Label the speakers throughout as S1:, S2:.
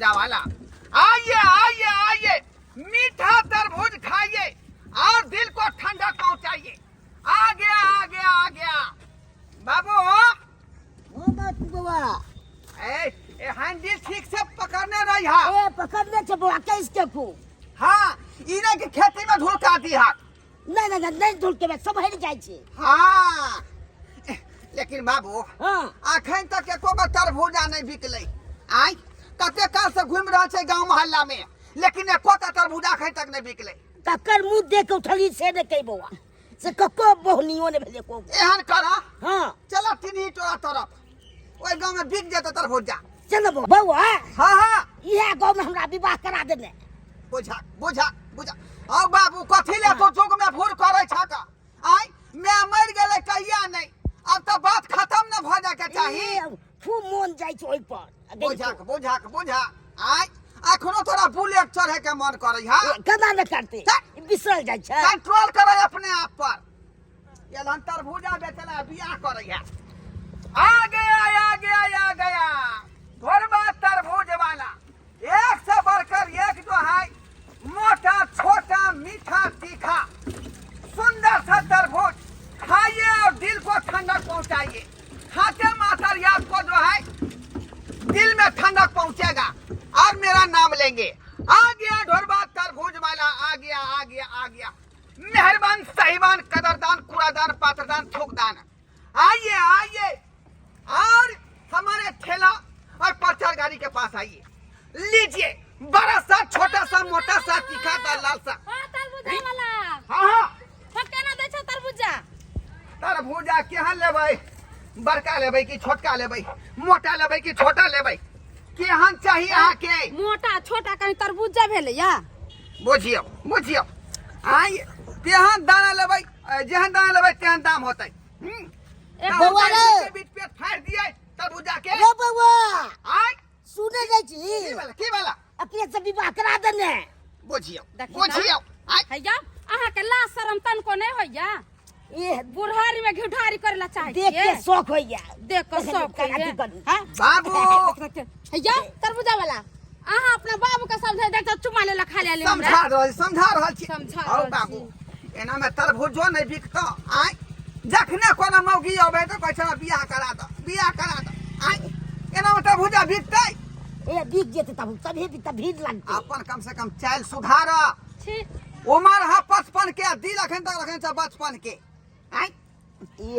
S1: तरबूजा वाला। आइए आइए आइए, मीठा तरबूज खाइए और दिल को ठंडक पहुंचाइए। आ गया आ गया आ गया बाबू। हैंडल ठीक से पकड़ने रही है।
S2: पकड़ने से बुआ कैसे को?
S1: हाँ, इन्हें की खेती में धूल का दी है।
S2: नहीं धूल के सब हट जाए छे।
S1: हाँ, लेकिन बाबू
S2: हाँ
S1: अखन तक एको तरबूजा नहीं बिकले। आई कते काल से घूम रहा है गांव मोहल्ला में, लेकिन एको तरबूजा अखन तक नहीं बिकले।
S2: तकर मुंह देख के उठली से ने कई बुआ से कको बहुनियो ने भेले को
S1: एहन करा।
S2: हाँ
S1: चलो तिनी टोला तरफ ओए गांव में बिक जाता तरबूजा।
S2: चलो बउआ।
S1: हाँ हाँ,
S2: इहे गांव में हमरा विवाह करा देने।
S1: बुझा बुझा बुझा। आओ बाबू कथी ले तो जुग में भूर करे छका। आई मैं मर गेले कहिया नहीं, अब तो बात खत्म न भ जाके चाहिए।
S2: खूब मन जाय छै ओइ पर।
S1: बुझा बुझा बुझा। आई अखनो तोरा बुलेट चढ़े के मन करे। हां
S2: कदा न करते बिसरल जाय छै।
S1: कंट्रोल करे अपने आप पर। ये लन तरबूजा बेचला बियाह करे है। आ गया आ गया आ गया घरवा तरबूज वाला। एक से बढ़कर एक जो है, मोटा छोटा मीठा तीखा सुंदर सा तरबूज खाइए और दिल को ठंडक पहुंचाइए। खाते मात्र याद को जो है दिल में ठंडक पहुंचेगा और मेरा नाम लेंगे। आ गया ढोरबा तरबूज वाला। आ गया आ गया आ गया। मेहरबान सहीबान कदरदान कूड़ादान पात्रदान थूकदान। आइए आइए और हमारे ठेला और प्रचार गाड़ी के पास आइए। लीजिए बड़ा सा छोटा सा मोटा सा तीखा सा लाल सा।
S3: तरबूजा वाला।
S1: हाँ
S3: केना दै छ तरबूजा?
S1: तरबूजा केहन लेबै? बड़का लेबै कि छोटका लेबै? मोटा लेबै कि छोटा लेबै? केहन चाहिए अहाँ के?
S3: मोटा छोटा कहीं तरबूजा भेले या?
S1: बुझियो बुझियो। आई केहन दाना लेबै, जेहन दाना लेबै तेहन दाम होतै।
S2: बउआ रे
S1: बीच पेट फाड़ दिए तरबूजा के।
S2: रे बउआ
S1: आई
S2: सुने जाय छी
S1: की वाला
S2: अपने से विवाह करा देने।
S1: बुझियो
S3: देखी
S1: बुझियो। आई
S3: हैया अहाँ के लाज शरम तन को नहीं होइया?
S2: ए
S3: बुढ़ारी में घिढारी करेला चाहे
S2: देख के शौक होइया।
S3: देख के शौक होइया। हां
S1: बाबू
S3: हैया तरबूजा वाला अहाँ अपना बाबू के समझे देख चुमा लेला खा ले
S1: समझा रहल छी।
S3: समझा
S1: आओ बाबू एना में तरबूजो नहीं बिकतो। आई जखने कोनो मौगी अबे तो कहै छै बियाह करा दो। आई एना में तरबूजा बिकतै?
S2: ए बिक जेते तब भीड़ लगते।
S1: अपन कम से कम चाल सुधार।
S3: छी
S1: उमर है 55 के, दिल अखन तक रखने छ 55 के। आई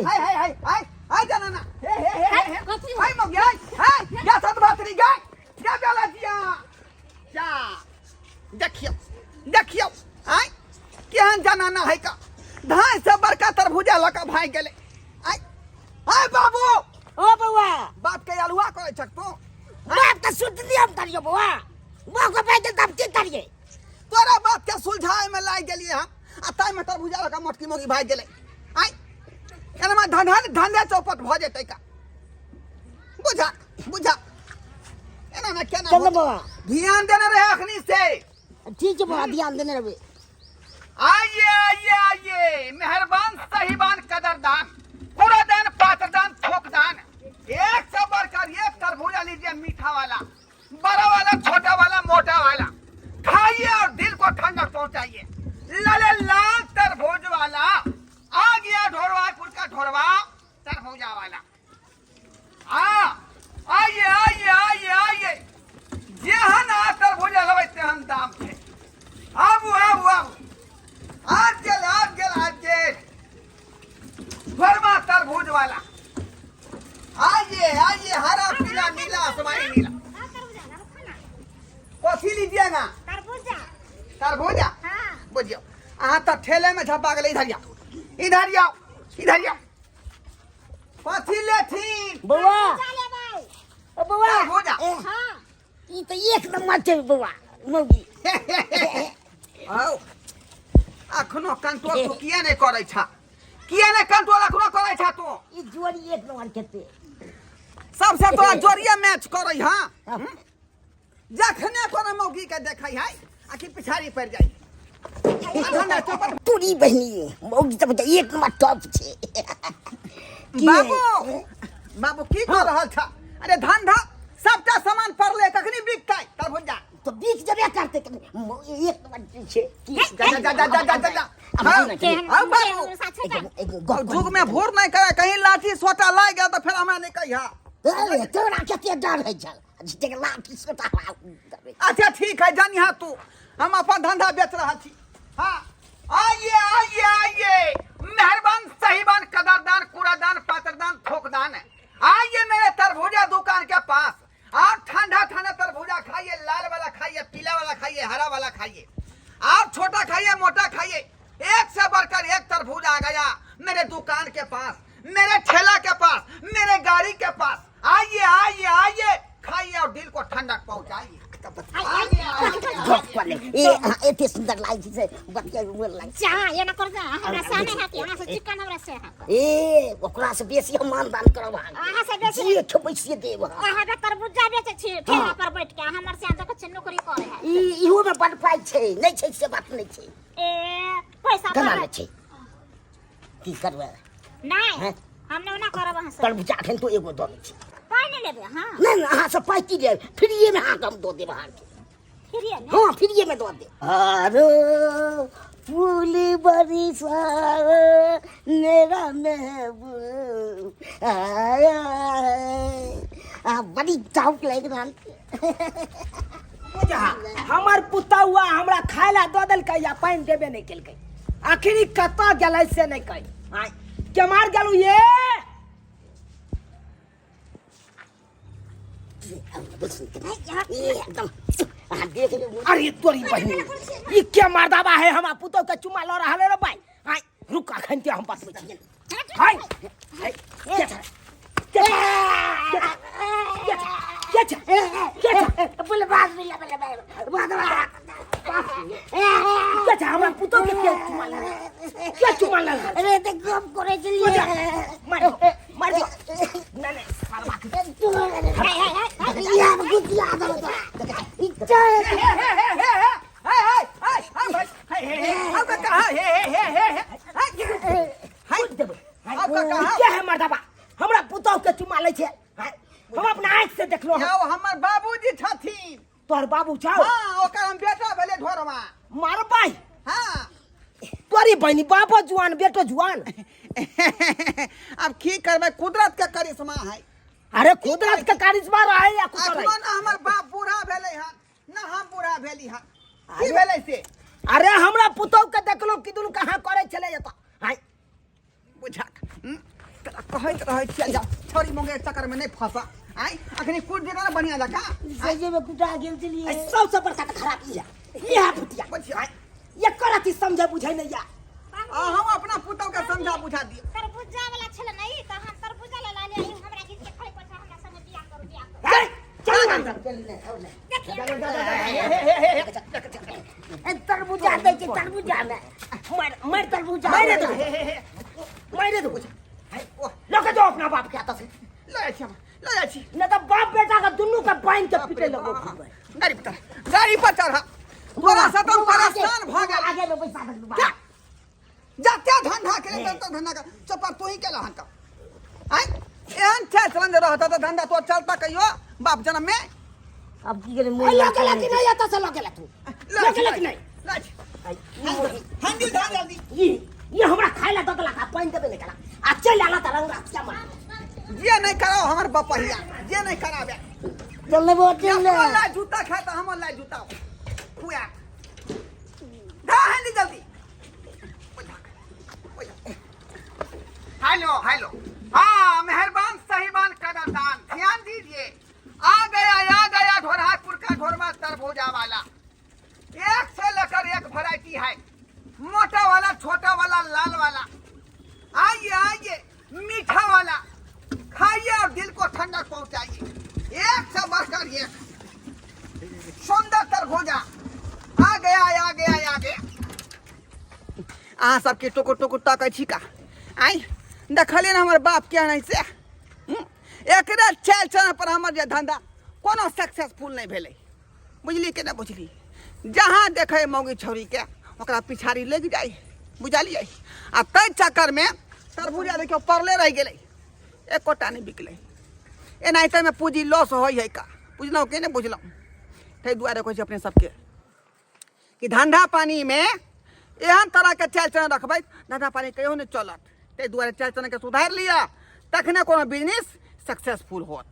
S1: हाय जनाना हे
S3: कथी
S1: हाय मौगी हाय या सत बातरी गई क्या बेला दिया क्या देखियो। आई केहन जनाना है का धाय से बड़का तरबूजा लका भाई गेले। आई हाय बाबू
S2: ओ बउआ
S1: बाप के अलुआ करे छक तू।
S2: बाप का सुध दिया हम करियो बउआ। बाप को पैदल तब की करिए?
S1: तोरा बात के सुलझाए में लाग गेलिए हम। आ ताई में तरबूजा लका मोटकी मोगी भाई गेले। आई एनमा धंधे चौपट भ जेतै का। बुझा एना में केना
S2: चल बउआ
S1: ध्यान देने रहे अखनी से।
S2: ठीक है बउआ ध्यान देने रहे।
S1: आइए आइए आइए मेहरबान सहीबान कदरदान कूड़ादान पात्रदान थोकदान। एक से बढ़कर एक तरबूजा लीजिए, मीठा वाला, बड़ा वाला, छोटा वाला, मोटा वाला। खाइए और दिल को ठंडक पहुंचाइए। लाले लाल तरबूज वाला। आ गया ढोरवापुर का ढोरवा तरबूजा वाला। आइए आइए आइए आइए जेहन आ तरबूजा लेबै तेहन दाम छै। आबू आज गेल घरमा तरबूज वाला। आइए हरा पीला नीला आसमानी नीला। कथी लीजिएगा? तरबूजा। बुझियो अहाँ तो ठेले में झपा गेल। इधर आओ कथी लेथिन?
S2: बउआ ओ बउआ
S1: तरबूजा।
S2: हां ई तो एक नंबर छै बउआ मौगी।
S1: आओ अखनो कंट्रोल तू किया नहीं करे छा? किया नहीं कंट्रोल अखनो करे छा तू?
S2: ई जोड़ी एक नंबर खेते
S1: सबसे तोरा जोड़िया मैच करे। हां जखने कोनो मौगी के देखै है आखिर पिछाड़ी पड़ जाई।
S2: तोरी बहनी मौगी तो एक नंबर टॉप छे।
S1: बाबू की कर रहल छा? अरे धंधा सबटा सामान पड़ले कखनी बिकतै तरबूजा
S2: तो बीच जबे करते एक नंबर छे की
S1: जा जुग में भोर नहीं करे कहीं लाठी सोटा लाग गया तो फिर हमरा नहीं कहिया
S2: अरे तोरा कते डर है चल जिते लाठी सोटा
S1: अच्छा ठीक है जानिहा तू हम अपन धंधा बेच रहा छी हाँ आइए आइए आइए मेहरबान सहीबान कदरदान कूड़ादान पात्रदान थोकदान आइए मेरे तरबूजा दुकान के पास आप ठंडा ठंडा तरबूजा खाइए लाल वाला खाइए पीला वाला खाइए हरा वाला खाइए आप छोटा खाइए मोटा खाइए एक से बढ़कर एक तरबूजा आ गया मेरे दुकान के पास मेरे ठेला के पास मेरे गाड़ी के पास आइए आइए आइए खाइए और दिल को ठंडक पहुंचाइए
S2: एते सुंदर लागी से बतिया उमर लागी
S3: जा ये ना कर जा हमरा से नहीं हाथी हमरा से चिकन हमरा से
S2: ए ओकरा से बेसी हम मानदान करब
S3: अहाँ से बेसी
S2: जी खबै से देब
S3: अहाँ बे तरबूजा बेचे छी ठेला पर बैठ के हमर से आदक छ नौकरी करे है
S2: इहो में बड़ पाई छै नहीं छै से बात नहीं छै
S3: ए पैसा
S2: केना ले छै की करबे
S3: नहीं हमने ना करब अहाँ से
S2: तरबूजा अखन तो एगो दो छै
S3: पाई नहीं लेबे हां
S2: नहीं अहाँ से पाई की दे फ्रीए में हाँ हम दो दे बाहर के
S3: फ्रीए में
S2: हाँ फ्रीए में दो दे आरो फूल बरिसा मेरा महबूब आ बड़ी चाउक लग रहा
S4: हमार पुतौआ हमरा खाय ला दो देलकै या पानी देबे नहीं केलकै आखिरी कता गेलै से नहीं कहि के मार गेलु ये
S2: एकदम देख ले
S4: अरे तोरी बहिनी ई के मर्दाबा है हमरा पुतौ के चुमा ल रहल रे भाई हाय रुक अखन के हम बतबै छी हाय
S2: बोले बात बोले
S4: क्या हमरा पुतौ के चुमा ल क्या चुमा ल
S2: अरे ते गप करे चलिए
S4: मार मार नहीं
S2: यार गुतिया दो
S4: क्या है मर्दाबा हमरा पुतौ के चुमा ले छै हम अपना आंख से देखलो
S1: हमर बाबूजी छथिन
S4: तोहर बाबू छौ
S1: हाँ ओकर हम बेटा भेले ढोरवा
S4: मार भाई
S1: हाँ
S4: तोरी बहनी बापो जुआन बेटो जुआन
S1: अब की करबे कुदरत के करिश्मा है
S4: अरे कुदरत के करिश्मा रहे या कुछ
S1: अखनो ना हमर बाप बूढ़ा भेले हन ना हम बूढ़ा भेली हन की भेले से
S4: अरे हमरा पुतौ के देखलो किदुन कहां करे चले जता हाय
S1: बुझा कहैत रहे चल जा छोरी मोंगे चक्कर में नहीं फंसा आई अखनी कुछ जगह बढ़िया लगा
S2: सजे में कुटा गेल चलिए
S4: सबसे बड़का खराबी है ये पुतिया
S1: बुझिया
S4: ये करती समझे बुझे नहीं या
S1: हम अपना पुतौ के समझा बुझा दिए
S3: तरबूजा वाला छले नहीं त हम तरबूजा ले लाले हमरा गीत के खड़े पछा हमरा संग बियाह करू बियाह
S2: तरबूजा दे के तरबूजा में मर तरबूजा
S4: मारे दो लोग जो अपना बाप के आता से
S1: ले छी
S4: न तो बाप बेटा का दोनों का बांध के पीटे लगो
S1: गाड़ी पर चढ़ा तोरा से तो परेशान भ गेल
S2: आगे में पैसा दे
S1: जाते धंधा के लिए तो धंधा का चपर तू ही के लहन का आई एहन छे चलन रहता तो धंधा तो चलता कहियो बाप जन्म में
S2: अब की करे मुंह
S4: लगे कि नहीं आता से लगे तू लगे कि नहीं
S1: हैंडल धान जल्दी
S4: ये हमरा खाय ला दला का पानी देबे निकला आ चल आला त रंग रास्ता में
S1: ये नहीं कराओ हमर बपहिया ये नहीं कराबे
S2: चल वो चल
S1: ला जूता खाता हम ला जूता खुया धा हैंडल जल्दी हेलो हेलो हाँ मेहरबान सहीबान कदरदान ध्यान दीजिए आ गया ढोरहापुर का ढोरमा तरबूजा वाला एक से लेकर एक वैरायटी है मोटा वाला छोटा वाला लाल वाला आइए आइए मीठा वाला खाइए और दिल को ठंडक पहुंचाइए एक से बढ़कर एक सुंदर तरबूजा आ गया अहाँ सबके टुकुर टुकुर ताकै छी का आई देखलिए हमर बाप के नहीं से एकरा चल चल पर हमर जे धंधा कोनो सक्सेसफुल नहीं भेलै बुझली के ना बुझली जहाँ देखे मौगी छौरी के ओकरा पिछाड़ी लग जाए बुझलिए आ तै चक्कर में तरबूजा देखियो परले रह गेलै एकोटा नहीं बिकलै एनाहिते में पूंजी लॉस होई है का बुझलहुँ कि नहीं बुझलहुँ ताहि दुआरे कहै छी अपने सबके कि धंधा पानी में एहन तरह के चाल चलन रखबै धंधा पानी कहियो नहीं चलत ताहि दुआरे चाल चलन के सुधार लिअ तखने कोनो बिजनेस सक्सेसफुल होत